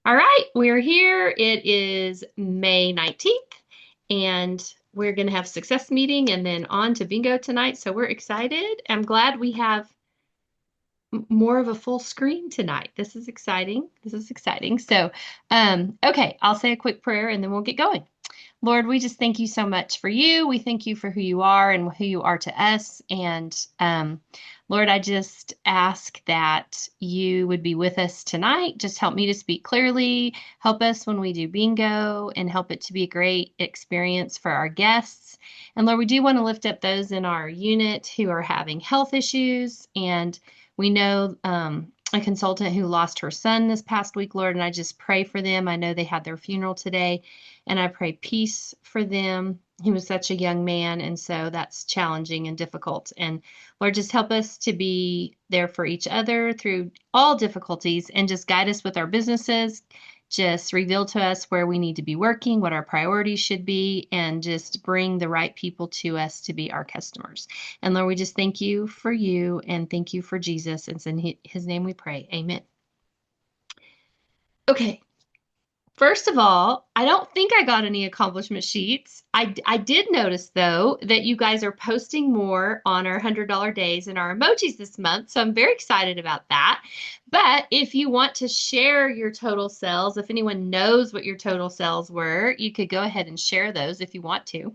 All right, we're here. It is May 19th, and we're going to have success meeting and then on to bingo tonight. So we're excited. I'm glad we have more of a full screen tonight. This is exciting. This is exciting. Okay, I'll say a quick prayer and then we'll get going. Lord, we just thank you so much for you. We thank you for who you are and who you are to us. And Lord, I just ask that you would be with us tonight. Just help me to speak clearly. Help us when we do bingo and help it to be a great experience for our guests. And Lord, we do want to lift up those in our unit who are having health issues. And we know a consultant who lost her son this past week, Lord, and I just pray for them. I know they had their funeral today. And I pray peace for them. He was such a young man, and so that's challenging and difficult. And Lord, just help us to be there for each other through all difficulties and just guide us with our businesses. Just reveal to us where we need to be working, what our priorities should be, and just bring the right people to us to be our customers. And Lord, we just thank you for you and thank you for Jesus. And it's in his name we pray. Amen. Okay. First of all, I don't think I got any accomplishment sheets. I did notice, though, that you guys are posting more on our $100 days and our emojis this month. So I'm very excited about that. But if you want to share your total sales, if anyone knows what your total sales were, you could go ahead and share those if you want to.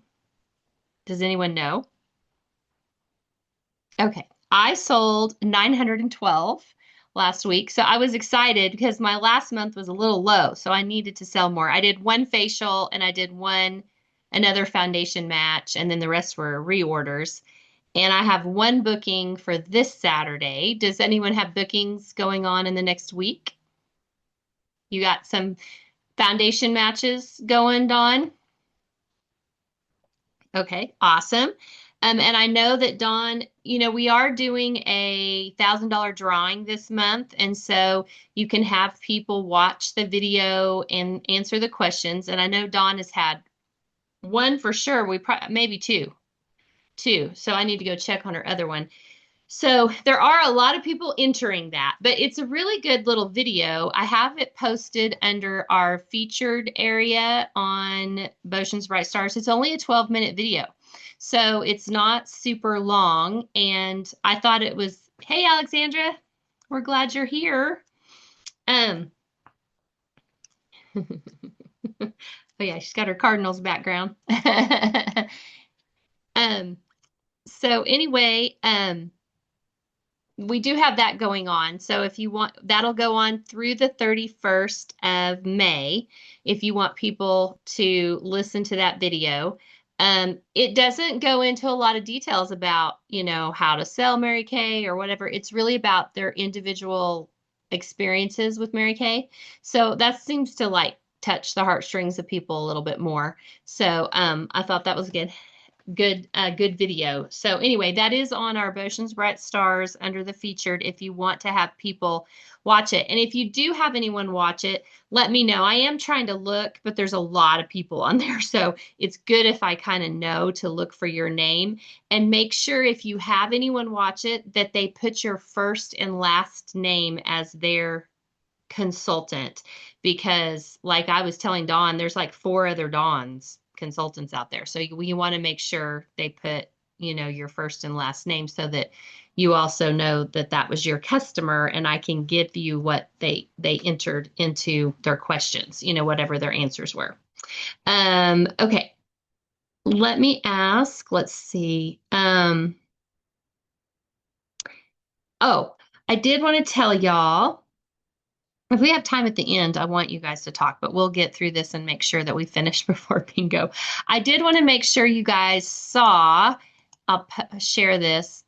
Does anyone know? Okay. I sold 912 last week. So I was excited because my last month was a little low. So I needed to sell more. I did one facial and I did another foundation match, and then the rest were reorders. And I have one booking for this Saturday. Does anyone have bookings going on in the next week? You got some foundation matches going, Dawn? Okay, awesome. And I know that Dawn, we are doing a $1,000 drawing this month, and so you can have people watch the video and answer the questions. And I know Dawn has had one for sure. Maybe two. So I need to go check on her other one. So there are a lot of people entering that, but it's a really good little video. I have it posted under our featured area on Botion's Bright Stars. It's only a 12-minute video. So it's not super long. And I thought it was, hey, Alexandra, we're glad you're here. Um, oh yeah, she's got her Cardinals background. um, so anyway, we do have that going on. So if you want, that'll go on through the 31st of May if you want people to listen to that video. It doesn't go into a lot of details about, how to sell Mary Kay or whatever. It's really about their individual experiences with Mary Kay. So that seems to like touch the heartstrings of people a little bit more. So I thought that was good. Good video. So anyway, that is on our Botion's Bright Stars under the featured if you want to have people watch it. And if you do have anyone watch it, let me know. I am trying to look, but there's a lot of people on there. So it's good if I kind of know to look for your name and make sure if you have anyone watch it that they put your first and last name as their consultant, because like I was telling Dawn, there's like four other Dawns consultants out there. So you want to make sure they put, your first and last name so that you also know that that was your customer and I can give you what they entered into their questions, whatever their answers were. Okay. Let me ask, let's see. Oh, I did want to tell y'all, if we have time at the end, I want you guys to talk, but we'll get through this and make sure that we finish before bingo. I did want to make sure you guys saw, I'll share this.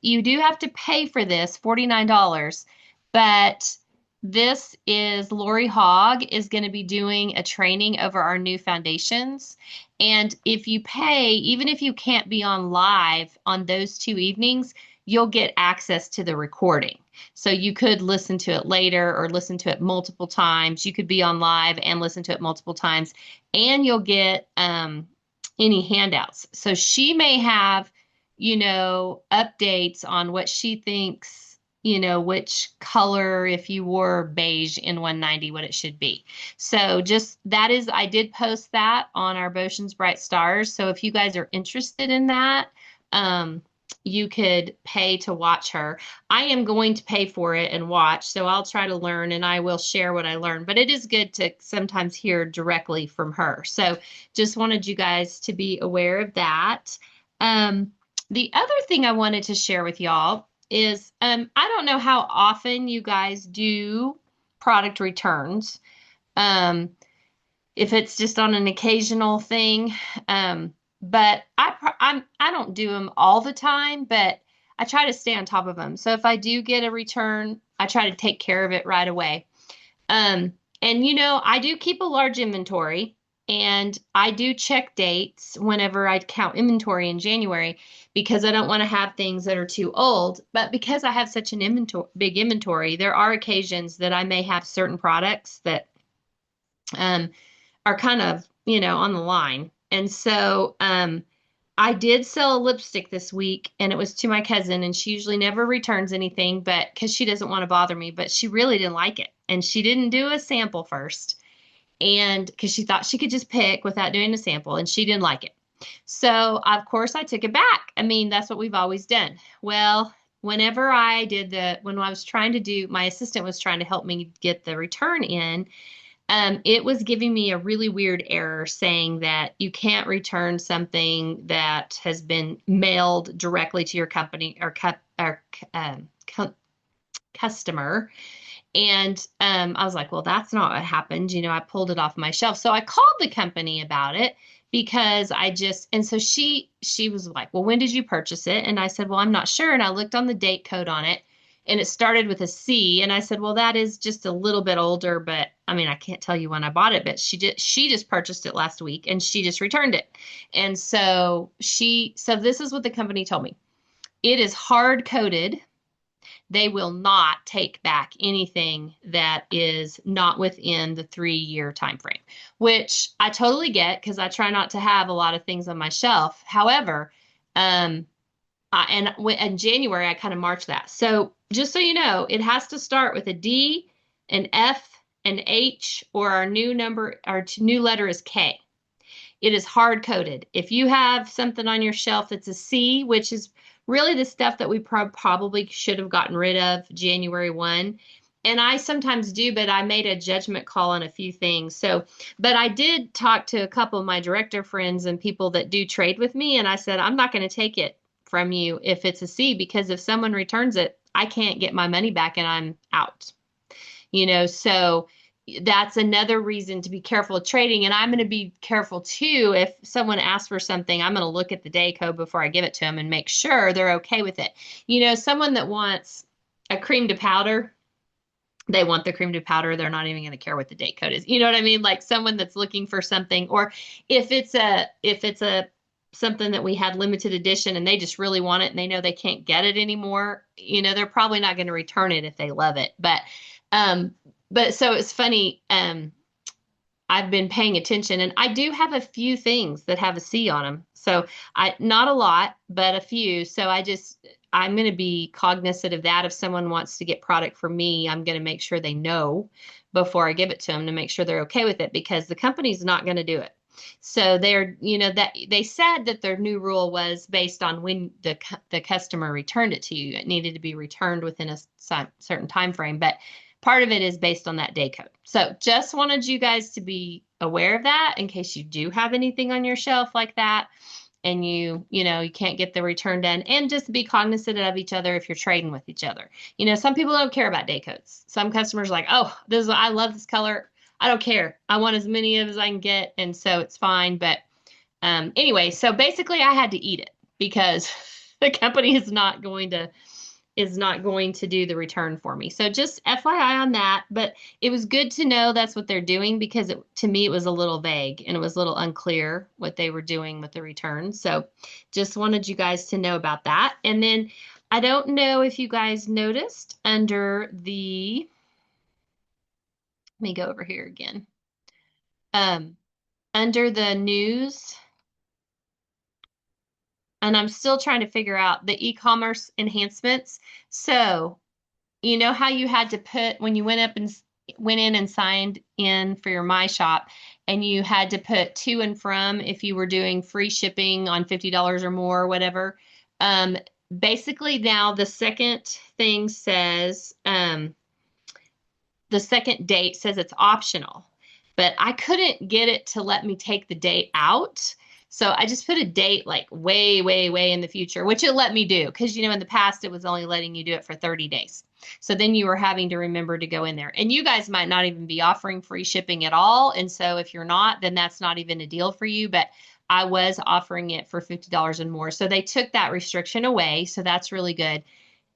You do have to pay for this, $49, but this is Lori Hogg is going to be doing a training over our new foundations. And if you pay, even if you can't be on live on those 2 evenings, you'll get access to the recording. So you could listen to it later or listen to it multiple times. You could be on live and listen to it multiple times, and you'll get any handouts. So she may have, updates on what she thinks, which color, if you wore beige in 190, what it should be. So just that is, I did post that on our Botions Bright Stars. So if you guys are interested in that, um, you could pay to watch her. I am going to pay for it and watch, so I'll try to learn and I will share what I learn. But it is good to sometimes hear directly from her. So just wanted you guys to be aware of that. Um, the other thing I wanted to share with y'all is I don't know how often you guys do product returns. Um, if it's just on an occasional thing. But I don't do them all the time, but I try to stay on top of them. So if I do get a return, I try to take care of it right away. Um, and I do keep a large inventory and I do check dates whenever I count inventory in January because I don't want to have things that are too old. But because I have such an big inventory, there are occasions that I may have certain products that um, are kind of, on the line. And so I did sell a lipstick this week and it was to my cousin and she usually never returns anything but because she doesn't want to bother me, but she really didn't like it. And she didn't do a sample first. And because she thought she could just pick without doing a sample and she didn't like it. So of course I took it back. I mean, that's what we've always done. Well, whenever when I was trying to do, my assistant was trying to help me get the return in, it was giving me a really weird error saying that you can't return something that has been mailed directly to your company or customer. And I was like, well, that's not what happened. I pulled it off my shelf. So I called the company about it because and so she was like, well, when did you purchase it? And I said, well, I'm not sure. And I looked on the date code on it and it started with a C. And I said, well, that is just a little bit older, but I mean, I can't tell you when I bought it, but she just purchased it last week and she just returned it. And so so this is what the company told me. It is hard coded. They will not take back anything that is not within the 3-year time frame, which I totally get because I try not to have a lot of things on my shelf. However, in January I kind of marched that. So just so you know, it has to start with a D, an F, an H, or our new letter is K. It is hard coded. If you have something on your shelf that's a C, which is really the stuff that we probably should have gotten rid of January 1. And I sometimes do, but I made a judgment call on a few things. So, but I did talk to a couple of my director friends and people that do trade with me. And I said, I'm not going to take it from you if it's a C, because if someone returns it, I can't get my money back and I'm out. So that's another reason to be careful of trading. And I'm going to be careful too. If someone asks for something, I'm going to look at the day code before I give it to them and make sure they're okay with it. Someone that wants a cream to powder, they want the cream to powder. They're not even going to care what the date code is. You know what I mean? Like someone that's looking for something, or if it's a something that we had limited edition and they just really want it and they know they can't get it anymore, they're probably not going to return it if they love it. But so it's funny. I've been paying attention and I do have a few things that have a C on them. So not a lot, but a few. So I'm going to be cognizant of that. If someone wants to get product from me, I'm going to make sure they know before I give it to them to make sure they're okay with it, because the company's not going to do it. So that they said that their new rule was based on when the customer returned it to you. It needed to be returned within a certain time frame, but part of it is based on that day code. So just wanted you guys to be aware of that in case you do have anything on your shelf like that and you can't get the return done, and just be cognizant of each other if you're trading with each other. Some people don't care about day codes. Some customers are like, oh, I love this color. I don't care. I want as many of as I can get. And so it's fine. But anyway, so basically I had to eat it because the company is not going to do the return for me. So just FYI on that, but it was good to know that's what they're doing, because to me it was a little vague and it was a little unclear what they were doing with the return. So just wanted you guys to know about that. And then I don't know if you guys noticed under let me go over here again. Under the news, and I'm still trying to figure out the e-commerce enhancements. So you know how you had to put when you went up and went in and signed in for your My Shop, and you had to put to and from if you were doing free shipping on $50 or more, or whatever. Um, Basically now the second thing says, the second date says it's optional, but I couldn't get it to let me take the date out. So I just put a date like way, way, way in the future, which it let me do because, in the past it was only letting you do it for 30 days. So then you were having to remember to go in there. And you guys might not even be offering free shipping at all. And so if you're not, then that's not even a deal for you. But I was offering it for $50 and more. So they took that restriction away. So that's really good.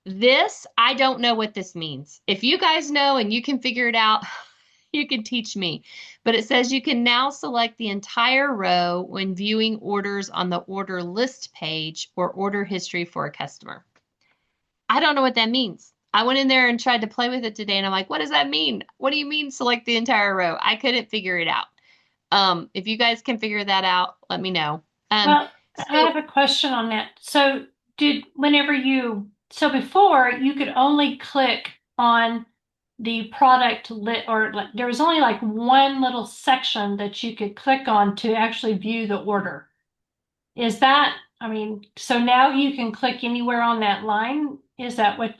This, I don't know what this means. If you guys know and you can figure it out, you can teach me. But it says you can now select the entire row when viewing orders on the order list page or order history for a customer. I don't know what that means. I went in there and tried to play with it today and I'm like, what does that mean? What do you mean select the entire row? I couldn't figure it out. If you guys can figure that out, let me know. Well, I have So a question on that. So so before you could only click on the product lit or like there was only like one little section that you could click on to actually view the order. Is that, I mean, so now you can click anywhere on that line? Is that what,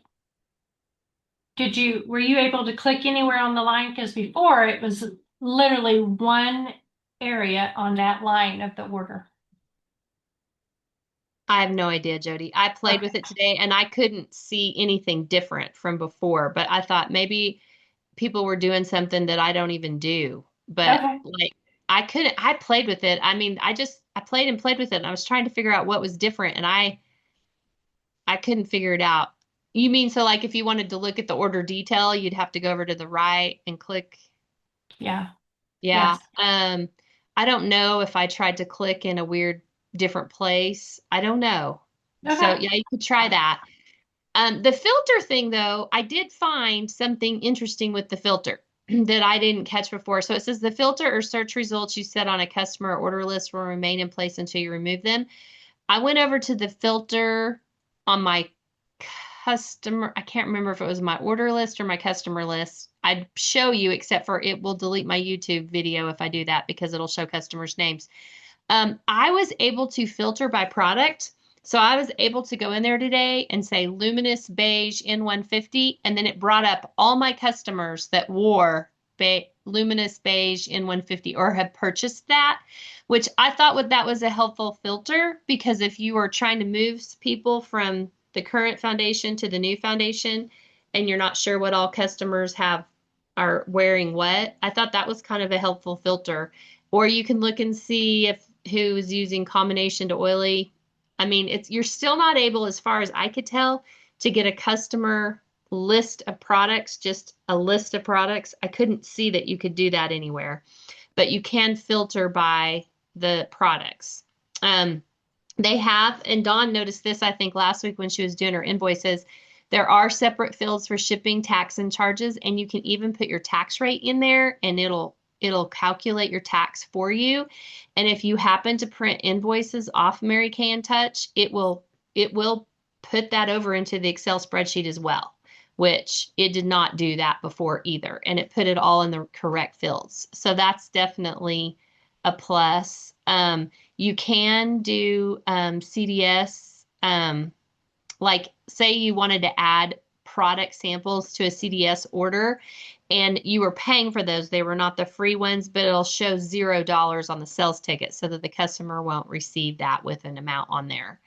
were you able to click anywhere on the line? Because before it was literally one area on that line of the order. I have no idea, Jody. I played with Okay. it today and I couldn't see anything different from before, but I thought maybe people were doing something that I don't even do. But Okay. like I played with it. I mean, I played and played with it and I was trying to figure out what was different and I couldn't figure it out. You mean so like if you wanted to look at the order detail, you'd have to go over to the right and click. Yeah. Yeah. Yes. I don't know if I tried to click in a weird different place. I don't know. So Okay. yeah, you could try that. The filter thing, though, I did find something interesting with the filter that I didn't catch before. So it says the filter or search results you set on a customer order list will remain in place until you remove them. I went over to the filter on my customer. I can't remember if it was my order list or my customer list. I'd show you, except for it will delete my YouTube video if I do that because it'll show customers' names. I was able to filter by product. So I was able to go in there today and say luminous beige N150, and then it brought up all my customers that wore luminous beige N150 or have purchased that, which I thought that was a helpful filter because if you are trying to move people from the current foundation to the new foundation and you're not sure what all customers have are wearing what, I thought that was kind of a helpful filter. Or you can look and see if who's using combination to oily. I mean, you're still not able, as far as I could tell, to get a customer list of products, just a list of products. I couldn't see that you could do that anywhere, but you can filter by the products. Um, they have, and Dawn noticed this, I think, last week when she was doing her invoices. There are separate fields for shipping, tax, and charges, and you can even put your tax rate in there, and it'll calculate your tax for you. And if you happen to print invoices off Mary Kay and Touch, it will put that over into the Excel spreadsheet as well, which it did not do that before either, and it put it all in the correct fields. So that's definitely a plus. You can do CDS, like say you wanted to add product samples to a CDS order and you were paying for those. They were not the free ones, but it'll show $0 on the sales ticket so that the customer won't receive that with an amount on there.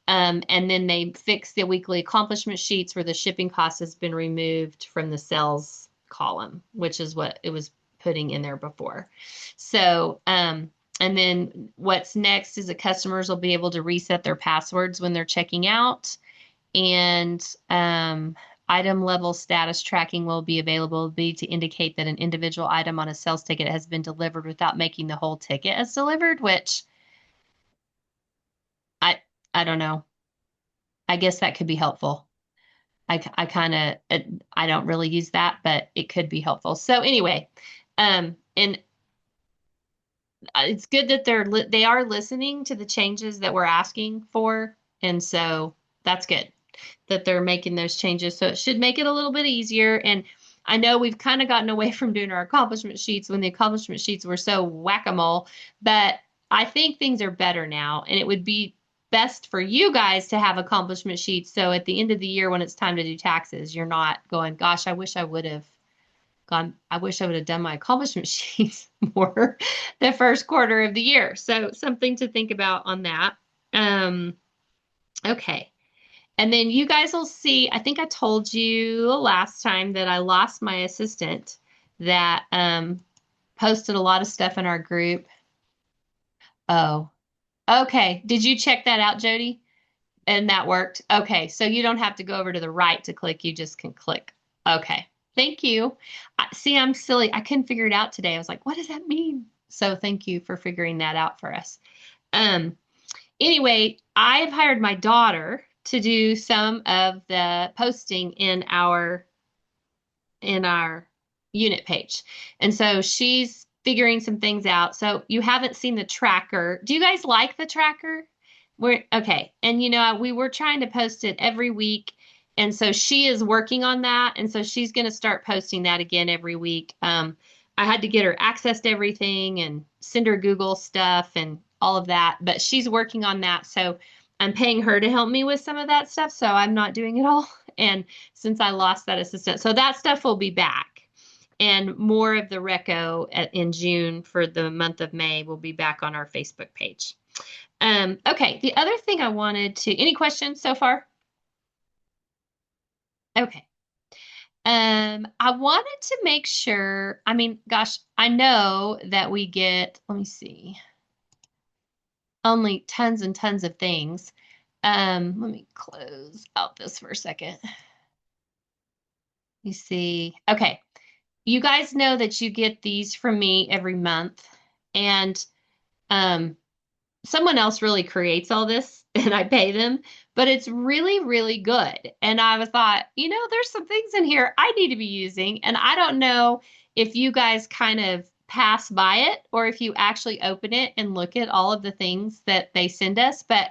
And then they fix the weekly accomplishment sheets where the shipping cost has been removed from the sales column, which is what it was putting in there before. So, and then what's next is that customers will be able to reset their passwords when they're checking out. And item level status tracking will be available to indicate that an individual item on a sales ticket has been delivered without making the whole ticket as delivered, which I I don't know. I guess that could be helpful. I kind of I don't really use that, but it could be helpful. So anyway, and it's good that they are listening to the changes that we're asking for, and so that's good. that they're making those changes. So it should make it a little bit easier. And I know we've kind of gotten away from doing our accomplishment sheets when the accomplishment sheets were so whack-a-mole, but I think things are better now, and it would be best for you guys to have accomplishment sheets. So at the end of the year, when it's time to do taxes, you're not going, gosh, I wish I would have done my accomplishment sheets more the first quarter of the year. So something to think about on that. Okay. And then you guys will see, I think I told you last time that I lost my assistant that posted a lot of stuff in our group. Oh, okay. Did you check that out, Jody? And that worked? Okay. So you don't have to go over to the right to click. You just can click. Okay. Thank you. See, I'm silly. I couldn't figure it out today. I was like, what does that mean? So thank you for figuring that out for us. Anyway, I've hired my daughter to do some of the posting in our unit page. And so she's figuring some things out. So you haven't seen the tracker. Do you guys like the tracker? We're okay. And we were trying to post it every week. And so she is working on that. And so she's going to start posting that again every week. I had to get her access to everything and send her Google stuff and all of that, but she's working on that. So I'm paying her to help me with some of that stuff. So I'm not doing it all. And since I lost that assistant, so that stuff will be back. And more of the reco in June for the month of May will be back on our Facebook page. Okay, the other thing I wanted to, any questions so far? Okay. I wanted to make sure, I mean, gosh, I know that we get, let me see, only tons and tons of things. Let me close out this for a second. You see, okay. You guys know that you get these from me every month, and someone else really creates all this and I pay them, but it's really, really good. And I thought, there's some things in here I need to be using. And I don't know if you guys kind of pass by it or if you actually open it and look at all of the things that they send us, but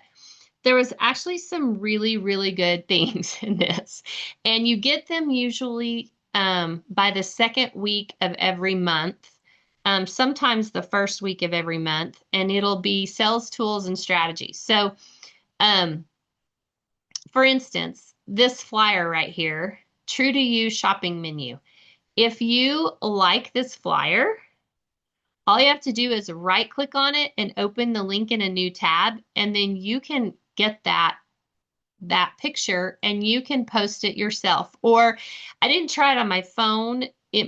there was actually some really, really good things in this. And you get them usually by the second week of every month. Sometimes the first week of every month, and it'll be sales tools and strategies. So, for instance, this flyer right here, True to You shopping menu. If you like this flyer, all you have to do is right click on it and open the link in a new tab, and then you can get that picture and you can post it yourself. Or I didn't try it on my phone. You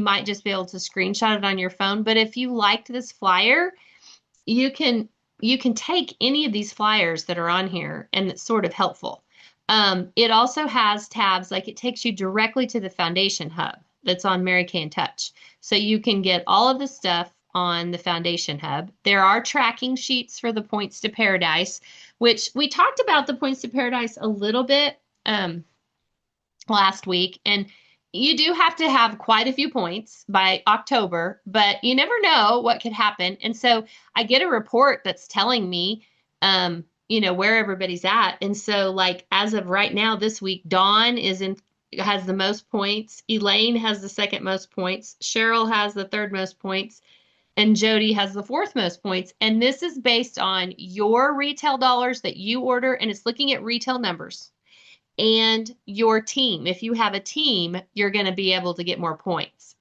might just be able to screenshot it on your phone. But if you liked this flyer, you can take any of these flyers that are on here, and it's sort of helpful. It also has tabs, like it takes you directly to the Foundation Hub that's on Mary Kay and Touch. So you can get all of the stuff on the Foundation Hub. There are tracking sheets for the Points to Paradise, which we talked about the Points to Paradise a little bit last week. And you do have to have quite a few points by October, but you never know what could happen. And so I get a report that's telling me, where everybody's at. And so like, as of right now, this week, Dawn has the most points. Elaine has the second most points. Cheryl has the third most points. And Jody has the fourth most points. And this is based on your retail dollars that you order, and it's looking at retail numbers. And your team. If you have a team, you're going to be able to get more points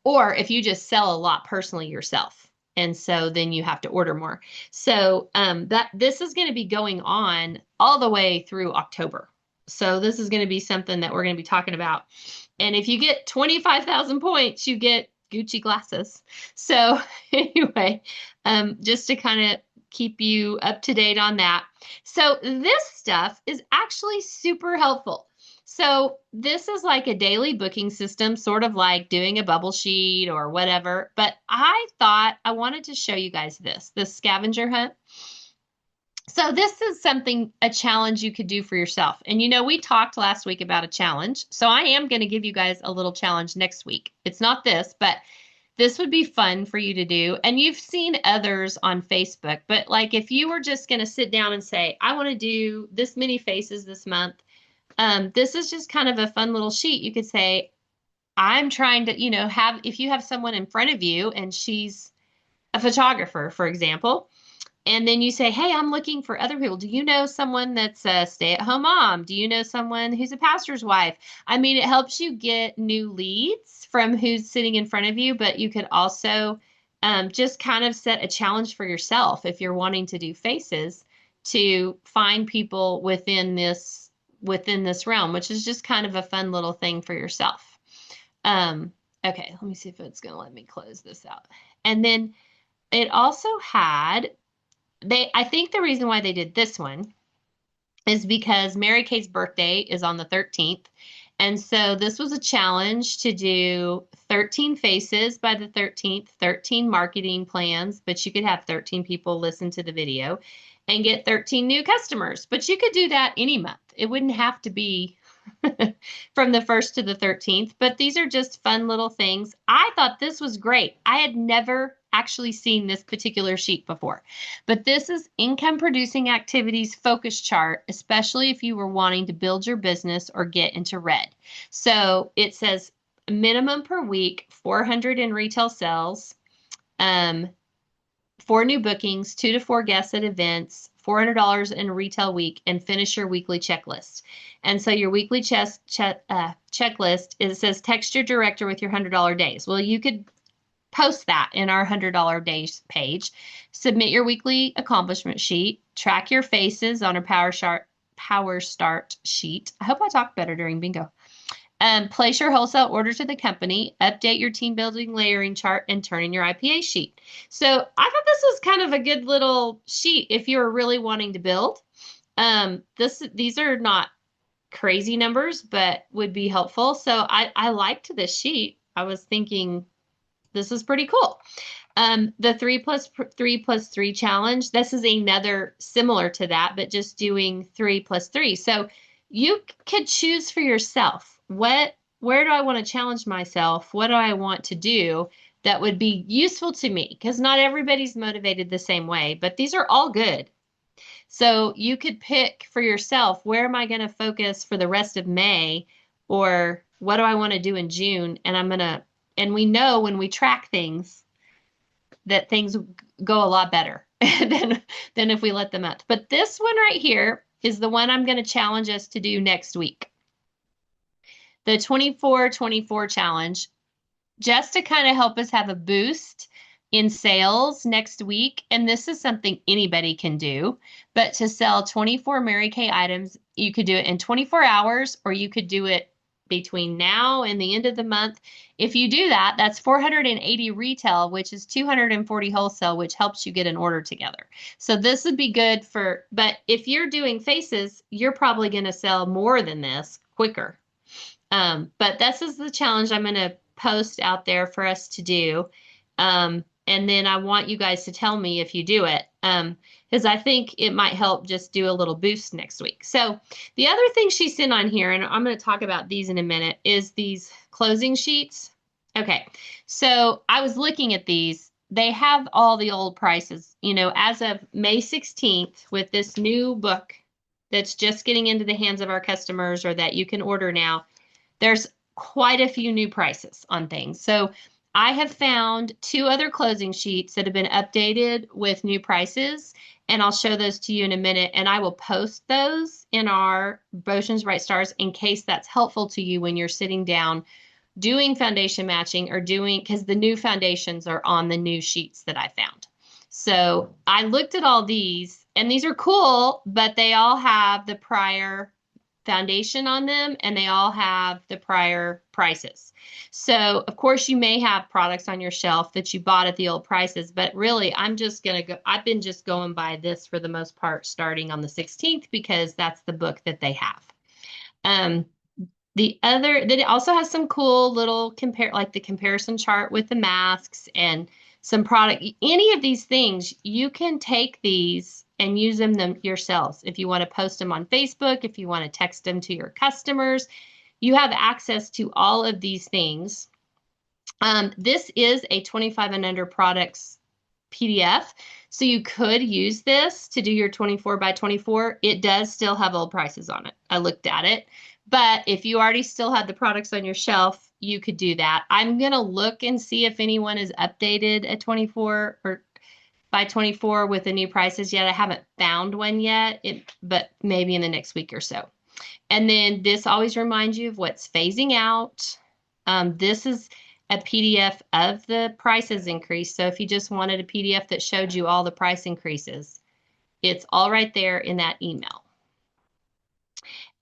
or if you just sell a lot personally yourself. And so then you have to order more. So this is going to be going on all the way through October. So this is going to be something that we're going to be talking about. And if you get 25,000 points, you get Gucci glasses. So anyway, just to kind of keep you up to date on that. So this stuff is actually super helpful. So this is like a daily booking system, sort of like doing a bubble sheet or whatever. But I thought I wanted to show you guys this scavenger hunt. So this is a challenge you could do for yourself. And we talked last week about a challenge. So I am going to give you guys a little challenge next week. It's not this, but this would be fun for you to do. And you've seen others on Facebook, but like if you were just going to sit down and say, I want to do this many faces this month, this is just kind of a fun little sheet. You could say, I'm trying to, if you have someone in front of you and she's a photographer, for example, and then you say, hey, I'm looking for other people. Do you know someone that's a stay-at-home mom? Do you know someone who's a pastor's wife? I mean, it helps you get new leads from who's sitting in front of you, but you could also just kind of set a challenge for yourself if you're wanting to do faces to find people within this realm, which is just kind of a fun little thing for yourself. Okay, let me see if it's going to let me close this out. And then it also had I think the reason why they did this one is because Mary Kay's birthday is on the 13th. And so this was a challenge to do 13 faces by the 13th, 13 marketing plans, but you could have 13 people listen to the video and get 13 new customers. But you could do that any month. It wouldn't have to be from the 1st to the 13th, but these are just fun little things. I thought this was great. I had never actually seen this particular sheet before, but this is income producing activities focus chart, especially if you were wanting to build your business or get into red. So it says minimum per week, 400 in retail sales, 4 new bookings, 2 to 4 guests at events, $400 in a retail week, and finish your weekly checklist. And so your weekly checklist is, it says text your director with your $100 days. Well, you could post that in our $100 days page, submit your weekly accomplishment sheet, track your faces on a Power Start sheet. I hope I talked better during bingo. Place your wholesale order to the company, update your team building layering chart, and turn in your IPA sheet. So I thought this was kind of a good little sheet if you're really wanting to build. These are not crazy numbers, but would be helpful. So I liked this sheet. I was thinking this is pretty cool. The 3+3 challenge, this is another similar to that, but just doing 3+3. So you could choose for yourself. Where do I want to challenge myself? What do I want to do that would be useful to me? Because not everybody's motivated the same way, but these are all good. So you could pick for yourself, where am I going to focus for the rest of May? Or what do I want to do in June? And we know when we track things that things go a lot better than if we let them out. But this one right here is the one I'm going to challenge us to do next week. The 24-24 challenge, just to kind of help us have a boost in sales next week. And this is something anybody can do, but to sell 24 Mary Kay items, you could do it in 24 hours, or you could do it between now and the end of the month. If you do that, that's 480 retail, which is 240 wholesale, which helps you get an order together. So this would be good but if you're doing faces, you're probably going to sell more than this quicker. But this is the challenge I'm going to post out there for us to do. And then I want you guys to tell me if you do it, because I think it might help just do a little boost next week. So the other thing she sent on here, and I'm going to talk about these in a minute, is these closing sheets. Okay, so I was looking at these. They have all the old prices, as of May 16th with this new book that's just getting into the hands of our customers, or that you can order now. There's quite a few new prices on things. So I have found 2 other closing sheets that have been updated with new prices, and I'll show those to you in a minute, and I will post those in our Botions Bright Stars in case that's helpful to you when you're sitting down doing foundation matching or because the new foundations are on the new sheets that I found. So I looked at all these, and these are cool, but they all have the prior foundation on them, and they all have the prior prices. So of course you may have products on your shelf that you bought at the old prices, but really I've been just going by this for the most part starting on the 16th because that's the book that they have. Then it also has some cool little like the comparison chart with the masks and some product. Any of these things, you can take these and use them yourselves. If you want to post them on Facebook, if you want to text them to your customers, you have access to all of these things This is a 25 and under products PDF. So you could use this to do your 24 by 24. It does still have old prices on it. I looked at it. But if you already still had the products on your shelf, you could do that. I'm going to look and see if anyone has updated a 24 or by 24 with the new prices yet. I haven't found one yet, but maybe in the next week or so. And then this always reminds you of what's phasing out. This is a PDF of the prices increase. So if you just wanted a PDF that showed you all the price increases, it's all right there in that email.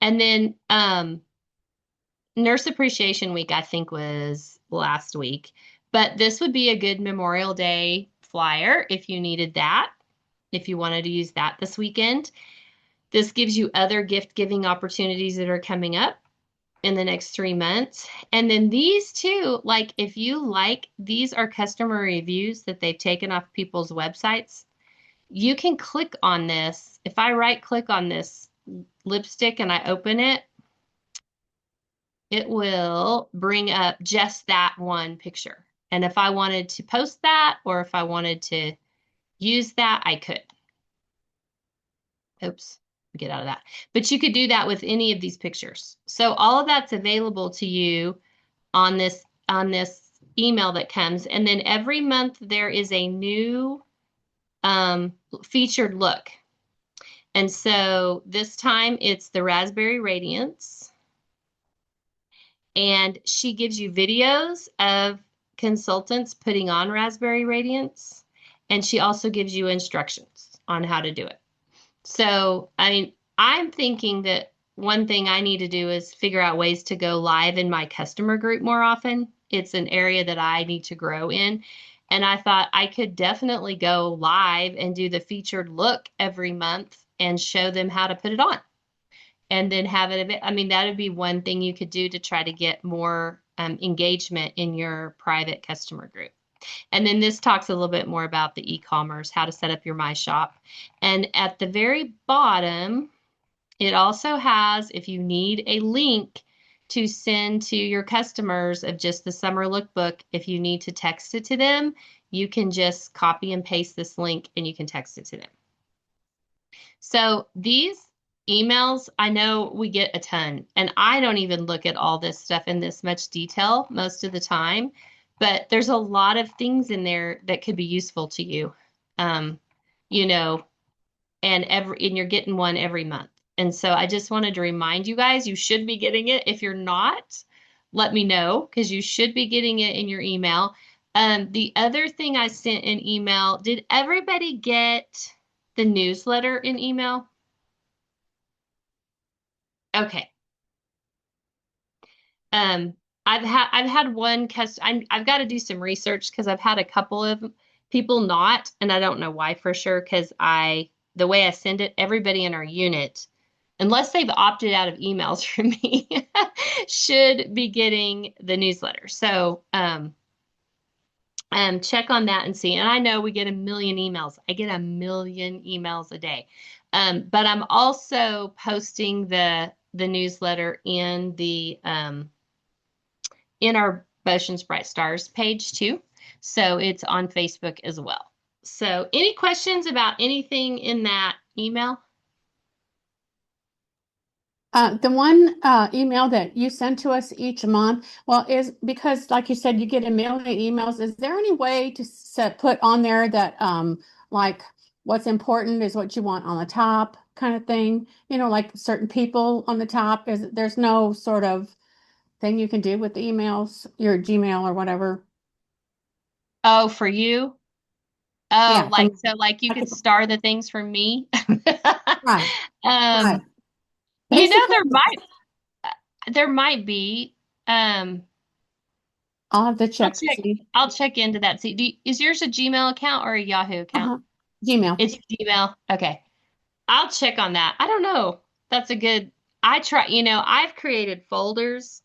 And then Nurse Appreciation Week, I think, was last week. But this would be a good Memorial Day flyer if you needed that, if you wanted to use that this weekend. This gives you other gift giving opportunities that are coming up in the next 3 months. And then these two, like if you like, these are customer reviews that they've taken off people's websites. You can click on this. If I right click on this lipstick and I open it, it will bring up just that one picture. And if I wanted to post that or if I wanted to use that, I could. Oops, get out of that. But you could do that with any of these pictures. So all of that's available to you on this email that comes. And then every month there is a new featured look. And so this time it's the Raspberry Radiance. And she gives you videos of consultants putting on Raspberry Radiance. And she also gives you instructions on how to do it. So, I mean, I'm thinking that one thing I need to do is figure out ways to go live in my customer group more often. It's an area that I need to grow in. And I thought I could definitely go live and do the featured look every month and show them how to put it on. And then have it, I mean, that would be one thing you could do to try to get more engagement in your private customer group. And then this talks a little bit more about the e-commerce, how to set up your My Shop. And at the very bottom, it also has, if you need a link to send to your customers of just the summer lookbook, if you need to text it to them, you can just copy and paste this link and you can text it to them. So these emails, I know we get a ton, and I don't even look at all this stuff in this much detail most of the time, but there's a lot of things in there that could be useful to you, you know, and you're getting one every month. And so I just wanted to remind you guys, you should be getting it. If you're not, let me know because you should be getting it in your email. The other thing I sent in email, did everybody get the newsletter in email? Okay. Um, I've had one I've got to do some research because I've had a couple of people not, and I don't know why for sure because the way I send it, everybody in our unit, unless they've opted out of emails from me, should be getting the newsletter. So check on that and see. And I know we get a million emails. I get a million emails a day. But I'm also posting the newsletter in our Boschen's Bright Stars page too. So it's on Facebook as well. So any questions about anything in that email? The one email that you send to us each month, well, is because, like you said, you get a million emails. Is there any way to put on there that, like, what's important is what you want on the top, kind of thing? You know, like certain people on the top. There's no sort of thing you can do with the emails, your Gmail or whatever? Oh, for you? Oh, Yeah, like so, like you could star the things for me. right, right. Um, you know, Basically, there might be. Um, I'll have to I'll check to check. see. I'll check into that. See, is yours a Gmail account or a Yahoo account? Uh-huh. Gmail. It's Gmail. Okay. I'll check on that. I don't know. That's a good. I try, I've created folders.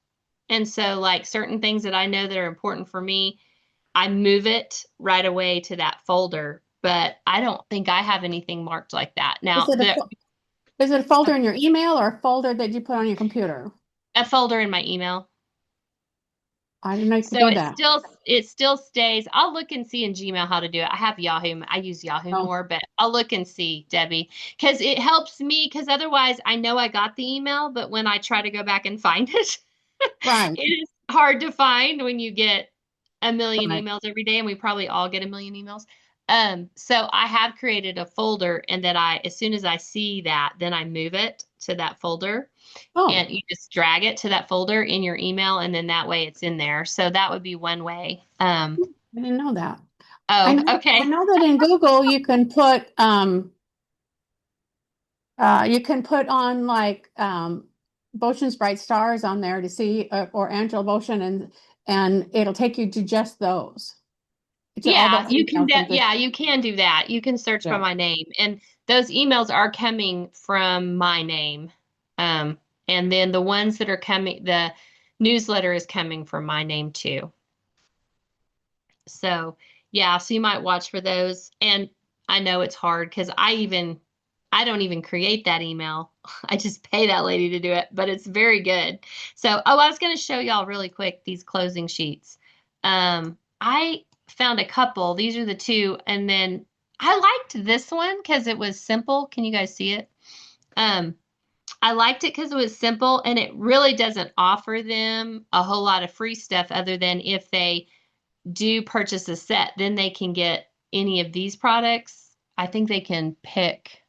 And so like certain things that I know that are important for me, I move it right away to that folder. But I don't think I have anything marked like that. Is Now, it is it a folder in your email or a folder that you put on your computer? a folder in my email. I didn't know you could So do it that. still stays. I'll look and see in Gmail how to do it. I have Yahoo. I use Yahoo Oh, more, but I'll look and see, Debbie, because it helps me. Because otherwise, I know I got the email, but when I try to go back and find it, right, it is hard to find when you get a million right. emails every day, and we probably all get a million emails. So I have created a folder, and that as soon as I see that, then I move it to that folder, Oh, and you just drag it to that folder in your email, and then that way it's in there. So that would be one way. I didn't know that. Oh, I okay. know that in Google you can put on like Boshen's Bright Stars on there to see or Angela Boshen and it'll take you to just those. To all Yeah, those emails and just you can do that. You can search by yeah. my name, and those emails are coming from my name. Um, and then the ones that are coming, the newsletter is coming from my name too. So, yeah, so you might watch for those. And I know it's hard because I don't even create that email. I just pay that lady to do it, but it's very good. So, I was going to show y'all really quick these closing sheets. I found a couple. These are the two. And then I liked this one because it was simple. Can you guys see it? Um, I liked it because it was simple and it really doesn't offer them a whole lot of free stuff other than if they do purchase a set, then they can get any of these products. I think they can pick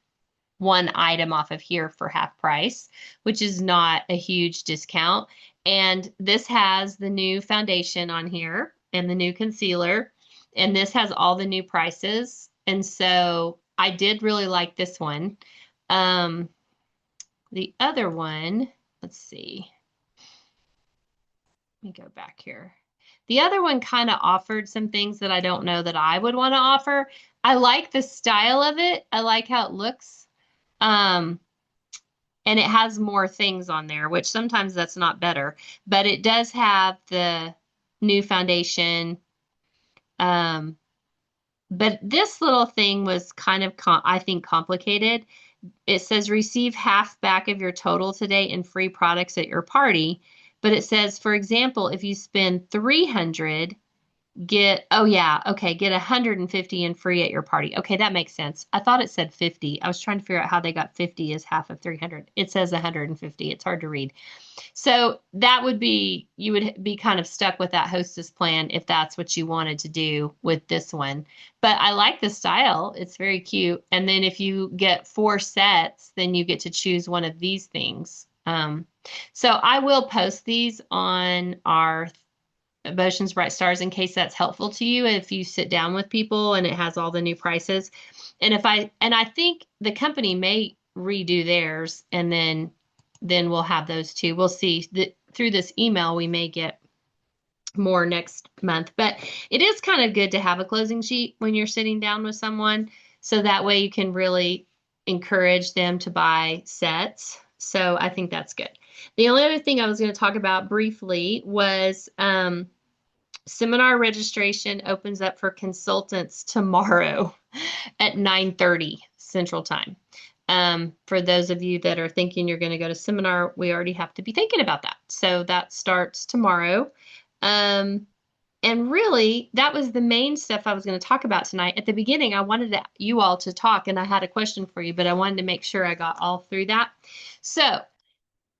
one item off of here for half price, which is not a huge discount. And this has the new foundation on here and the new concealer. And this has all the new prices. And so I did really like this one. Um, the other one, let's see. Let me go back here. The other one kind of offered some things that I don't know that I would want to offer. I like the style of it. I like how it looks. Um, and it has more things on there, which sometimes that's not better, but it does have the new foundation. Um, but this little thing was kind of, I think, complicated. It says receive half back of your total today in free products at your party. But it says, for example, if you spend 300, get, oh yeah, okay, get 150 in free at your party. Okay, that makes sense. I thought it said 50. I was trying to figure out how they got 50 as half of 300. It says 150. It's hard to read. So that would be, you would be kind of stuck with that hostess plan if that's what you wanted to do with this one. But I like the style. It's very cute. And then if you get 4 sets, then you get to choose one of these things. So I will post these on our Boshen's Bright Stars in case that's helpful to you if you sit down with people and it has all the new prices. And I think the company may redo theirs and then we'll have those too. We'll see that through this email we may get more next month. But it is kind of good to have a closing sheet when you're sitting down with someone so that way you can really encourage them to buy sets. So I think that's good. The only other thing I was going to talk about briefly was seminar registration opens up for consultants tomorrow at 9:30 Central Time. For those of you that are thinking you're going to go to seminar, we already have to be thinking about that. So that starts tomorrow. And really, that was the main stuff I was going to talk about tonight. At the beginning, I wanted you all to talk, and I had a question for you, but I wanted to make sure I got all through that. So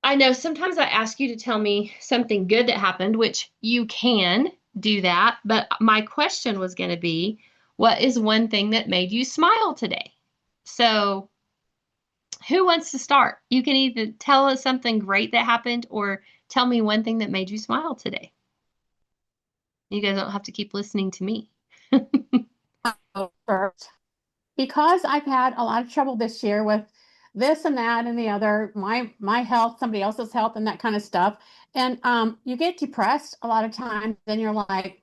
I know sometimes I ask you to tell me something good that happened, which you can do that. But my question was going to be, what is one thing that made you smile today? So who wants to start? You can either tell us something great that happened or tell me one thing that made you smile today. You guys don't have to keep listening to me. First. Because I've had a lot of trouble this year with this and that and the other, my health, somebody else's health, and that kind of stuff. And you get depressed a lot of times. Then you're like,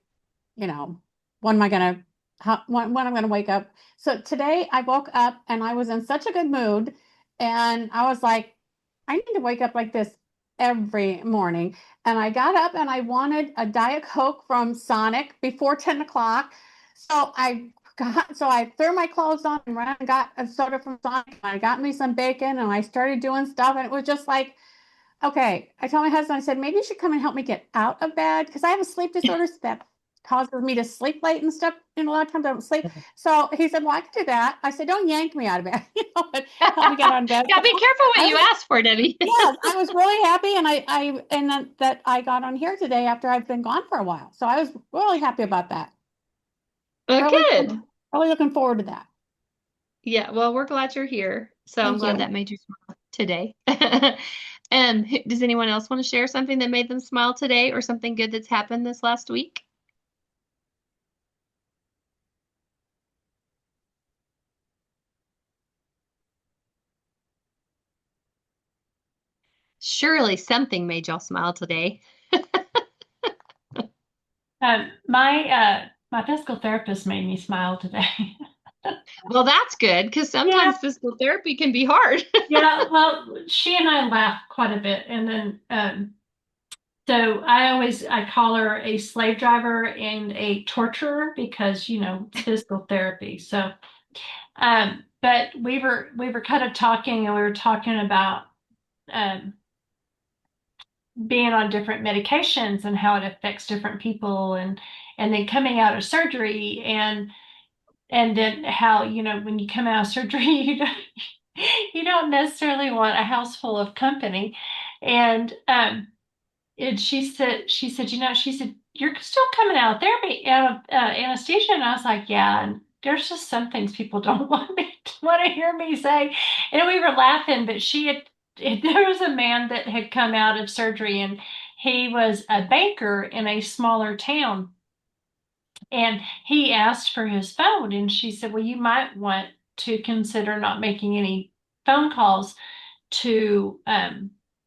you know, when am I gonna, when I'm gonna wake up? So today I woke up and I was in such a good mood, and I was like, I need to wake up like this every morning. And I got up and I wanted a Diet Coke from Sonic before 10 o'clock. So I threw my clothes on and ran and got a soda from Sonic. I got me some bacon and I started doing stuff. And it was just like, Okay, I told my husband, I said, maybe you should come and help me get out of bed because I have a sleep disorder that causes me to sleep late and stuff. And a lot of times I don't sleep. So he said, well, I can do that. I said, don't yank me out of bed, but help me get out of bed. Yeah, be careful what I you was, ask for, Debbie. yes, I was really happy. And that I got on here today after I've been gone for a while. So I was really happy about that. Well, Really, good. really looking forward to that. Yeah, well, we're glad you're here. So I'm Thank glad you. that made you smile today. Does anyone else want to share something that made them smile today or something good that's happened this last week? Surely something made y'all smile today. My physical therapist made me smile today. Well, that's good because Yeah, sometimes physical therapy can be hard. yeah. Well, she and I laugh quite a bit, and then so I call her a slave driver and a torturer because physical therapy. So but we were kind of talking, and we were talking about um being on different medications and how it affects different people, and then coming out of surgery, and then how when you come out of surgery you don't necessarily want a house full of company. And she said you're still coming out of therapy, out of anesthesia. And I was like, yeah. And there's just some things people don't want to hear me say. And we were laughing, but there was a man that had come out of surgery, and he was a banker in a smaller town. And he asked for his phone, and she said, well, you might want to consider not making any phone calls to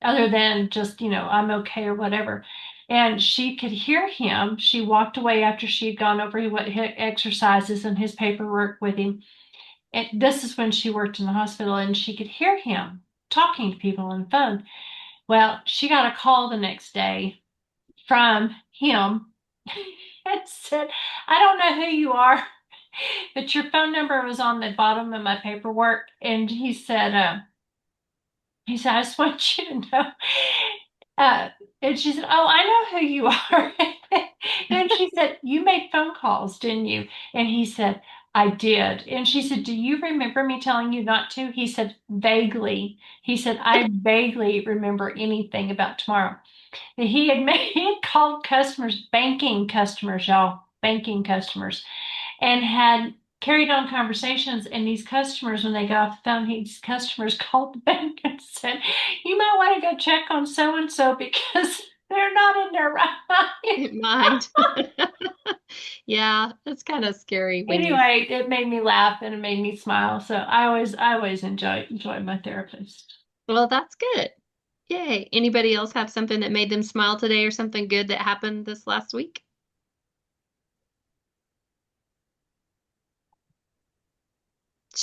other than just, I'm okay or whatever. And she could hear him. She walked away after she had gone over what exercises and his paperwork with him. And this is when she worked in the hospital, and she could hear him talking to people on the phone. Well, she got a call the next day from him and said, I don't know who you are, but your phone number was on the bottom of my paperwork. And he said, I just want you to know. Uh, and she said, oh, I know who you are. And she said, you made phone calls, didn't you? And he said, I did. And she said, do you remember me telling you not to? He said, vaguely. He said, I vaguely remember anything about tomorrow. And he had called customers, banking customers, y'all, banking customers, and had carried on conversations. And these customers, when they got off the phone, these customers called the bank and said, you might want to go check on so and so because they're not in their right Mind. Yeah, it's kind of scary when you. anyway. It made me laugh and it made me smile. So I always enjoy my therapist. Well, that's good. Yay. Anybody else have something that made them smile today or something good that happened this last week?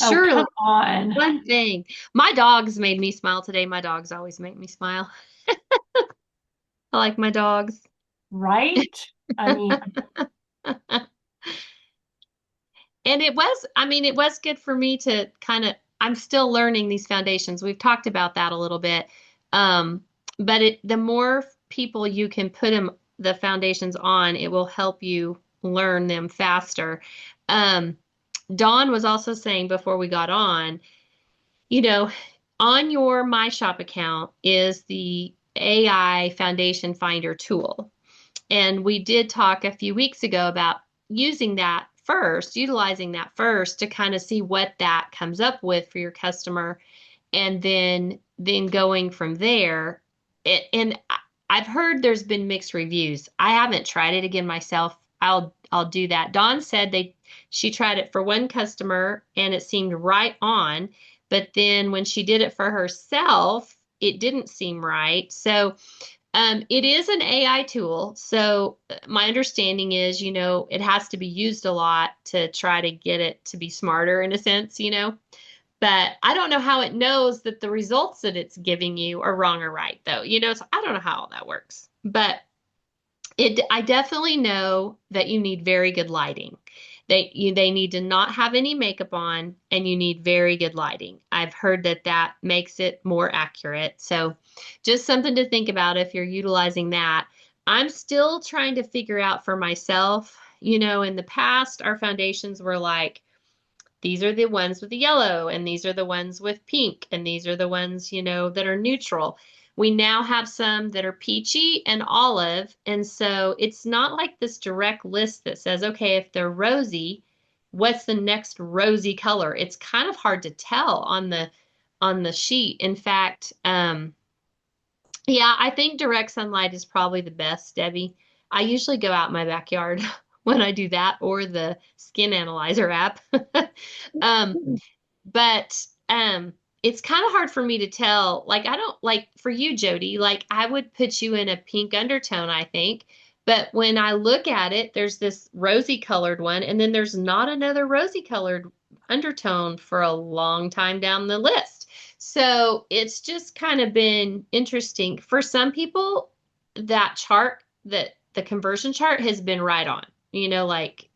Oh, Surely come on. one thing. My dogs made me smile today. My dogs always make me smile. I like my dogs. Right? I mean, And it was good for me to I'm still learning these foundations. We've talked about that a little bit. Um, but the more people you can put the foundations on, it will help you learn them faster. Um, Dawn was also saying before we got on, you know, on your My Shop account is the AI Foundation Finder tool. And we did talk a few weeks ago about utilizing that first to kind of see what that comes up with for your customer, and then going from there. And I've heard there's been mixed reviews. I haven't tried it again myself. I'll do that. Dawn said she tried it for one customer and it seemed right on, but then when she did it for herself, it didn't seem right. So it is an AI tool. So my understanding is, it has to be used a lot to try to get it to be smarter in a sense. But I don't know how it knows that the results that it's giving you are wrong or right, though. So I don't know how all that works. But I definitely know that you need very good lighting. They need to not have any makeup on, and you need very good lighting. I've heard that that makes it more accurate. So just something to think about if you're utilizing that. I'm still trying to figure out for myself, in the past, our foundations were like, these are the ones with the yellow, and these are the ones with pink, and these are the ones, that are neutral. We now have some that are peachy and olive, and so it's not like this direct list that says, okay, if they're rosy, what's the next rosy color? It's kind of hard to tell on the sheet. In fact, yeah, I think direct sunlight is probably the best, Debbie. I usually go out in my backyard when I do that, or the Skin Analyzer app. Um, but it's kind of hard for me to tell. Like, I don't like for you, Jody, like I would put you in a pink undertone, I think. But when I look at it, there's this rosy colored one, and then there's not another rosy colored undertone for a long time down the list. So it's just kind of been interesting. For some people, that chart, that the conversion chart has been right on. Like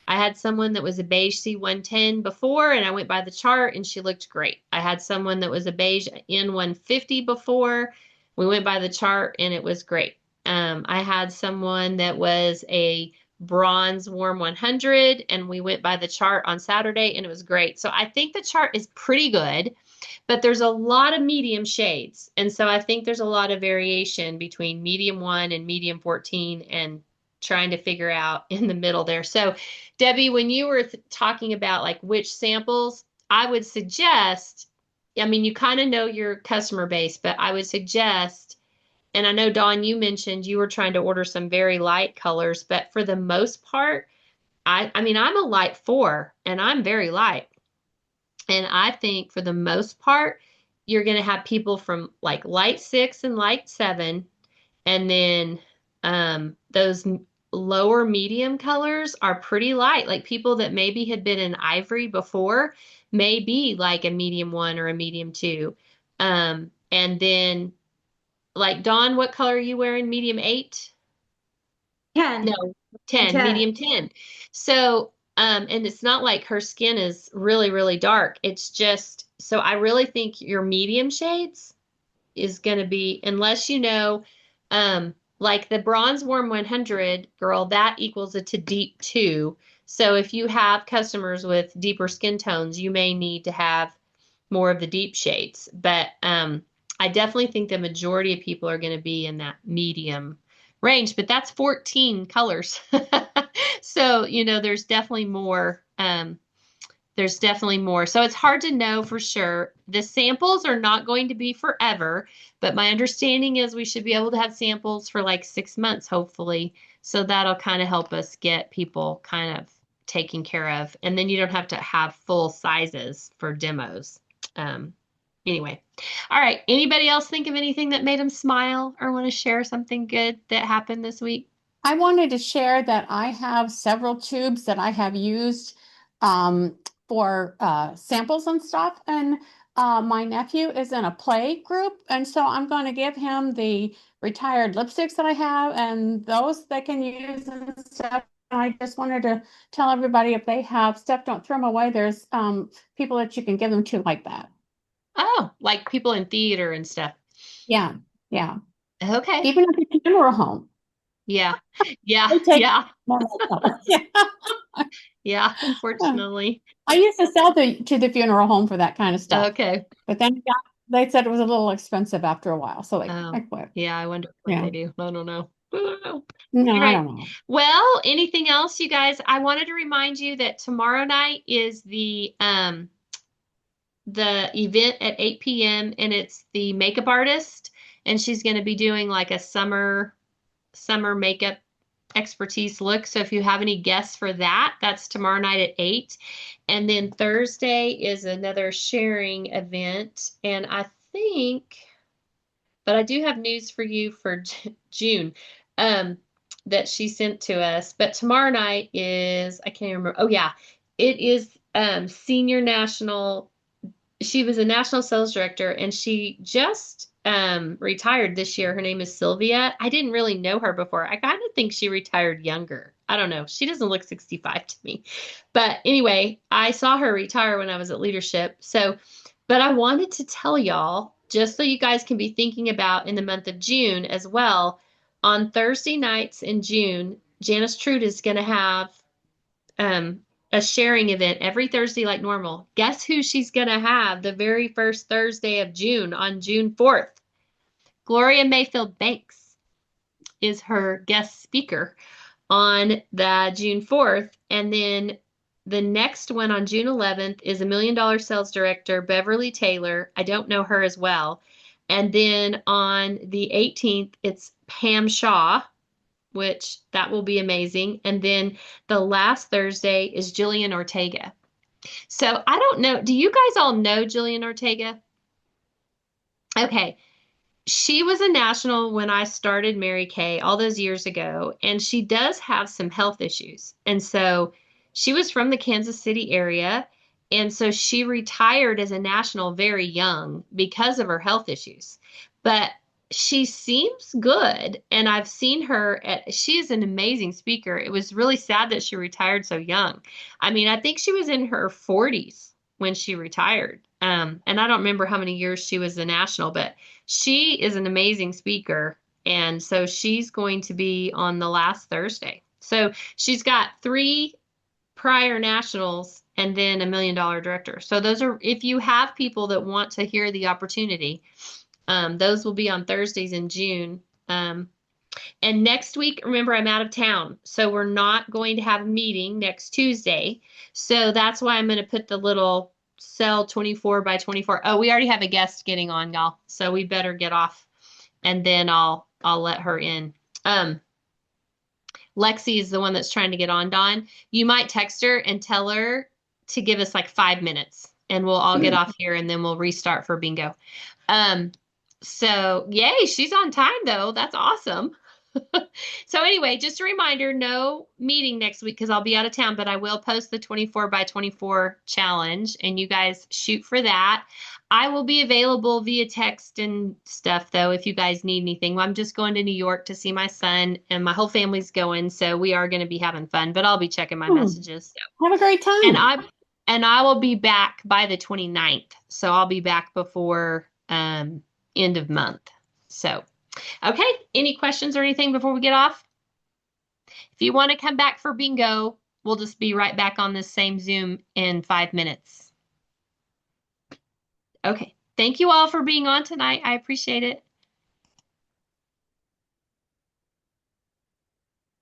I had someone that was a beige C110 before, and I went by the chart and she looked great. I had someone that was a beige N150 before. We went by the chart and it was great. I had someone that was a bronze warm 100, and we went by the chart on Saturday and it was great. So I think the chart is pretty good, but there's a lot of medium shades. And so I think there's a lot of variation between medium 1 and medium 14, and trying to figure out in the middle there. So Debbie, when you were talking about like which samples, I would suggest, I mean, you kind of know your customer base, but I would suggest, and I know Dawn, you mentioned you were trying to order some very light colors, but for the most part, I mean, I'm a light 4 and I'm very light. And I think for the most part, you're going to have people from like light 6 and light 7, and then those lower medium colors are pretty light. Like people that maybe had been in ivory before may be like a medium 1 or a medium 2. And then like Dawn, what color are you wearing? Medium 8? 10. No, 10, 10. medium 10. So, and it's not like her skin is really, really dark. It's just, so I really think your medium shades is going to be, unless like the bronze warm 100 girl, that equals it to deep 2. So if you have customers with deeper skin tones, you may need to have more of the deep shades. But I definitely think the majority of people are going to be in that medium range, but that's 14 colors. So, there's definitely more. There's definitely more. So it's hard to know for sure. The samples are not going to be forever, but my understanding is we should be able to have samples for like 6 months, hopefully. So that'll kind of help us get people kind of taken care of. And then you don't have to have full sizes for demos. Anyway. All right. Anybody else think of anything that made them smile or want to share something good that happened this week? I wanted to share that I have several tubes that I have used for samples and stuff. And my nephew is in a play group. And so I'm going to give him the retired lipsticks that I have, and those they can use and stuff. I just wanted to tell everybody, if they have stuff, don't throw them away. There's people that you can give them to like that. Oh, like people in theater and stuff. Yeah, yeah. Okay. Even at the funeral home. Yeah. Yeah. Yeah. Yeah. Unfortunately. I used to sell to the funeral home for that kind of stuff. Okay. But then they said it was a little expensive after a while. So Oh, quit. yeah. I wonder what they do. I don't know. No, All I right. don't know. Well, anything else, you guys? I wanted to remind you that tomorrow night is the event at 8 p.m. and it's the makeup artist, and she's going to be doing like a summer makeup expertise look. So if you have any guests for that, that's tomorrow night at 8. And then Thursday is another sharing event. And I think, but I do have news for you for June that she sent to us. But tomorrow night is, I can't remember. Oh yeah, it is senior national. She was a national sales director, and she just retired this year. Her name is Sylvia. I didn't really know her before. I kind of think she retired younger. I don't know. She doesn't look 65 to me. But anyway, I saw her retire when I was at leadership. So, but I wanted to tell y'all, just so you guys can be thinking about in the month of June as well, on Thursday nights in June, Janice Trude is going to have a sharing event every Thursday like normal. Guess who she's going to have the very first Thursday of June on June 4th? Gloria Mayfield Banks is her guest speaker on the June 4th. And then the next one on June 11th is $1 Million Sales Director Beverly Taylor. I don't know her as well. And then on the 18th, it's Pam Shaw, which that will be amazing. And then the last Thursday is Jillian Ortega. So I don't know. Do you guys all know Jillian Ortega? Okay. She was a national when I started Mary Kay all those years ago, and she does have some health issues. And so she was from the Kansas City area. And so she retired as a national very young because of her health issues. But she seems good. And I've seen her she is an amazing speaker. It was really sad that she retired so young. I mean, I think she was in her 40s when she retired. And I don't remember how many years she was a national, but she is an amazing speaker. And so she's going to be on the last Thursday. So she's got 3 prior nationals and then $1 Million Director. So those are, if you have people that want to hear the opportunity, those will be on Thursdays in June. And next week, remember, I'm out of town. So we're not going to have a meeting next Tuesday. So that's why I'm going to put the little cell 24 by 24. Oh, we already have a guest getting on, y'all. So we better get off and then I'll let her in. Lexi is the one that's trying to get on, Dawn. You might text her and tell her to give us like 5 minutes and we'll all get off here and then we'll restart for bingo. So yay, she's on time though. That's awesome. So anyway, just a reminder, no meeting next week because I'll be out of town, but I will post the 24 by 24 challenge and you guys shoot for that. I will be available via text and stuff though, if you guys need anything. I'm just going to New York to see my son and my whole family's going. So we are going to be having fun, but I'll be checking my messages. So. Have a great time. And I will be back by the 29th. So I'll be back before end of month. So, okay. Any questions or anything before we get off? If you want to come back for bingo, we'll just be right back on this same Zoom in 5 minutes. Okay. Thank you all for being on tonight. I appreciate it.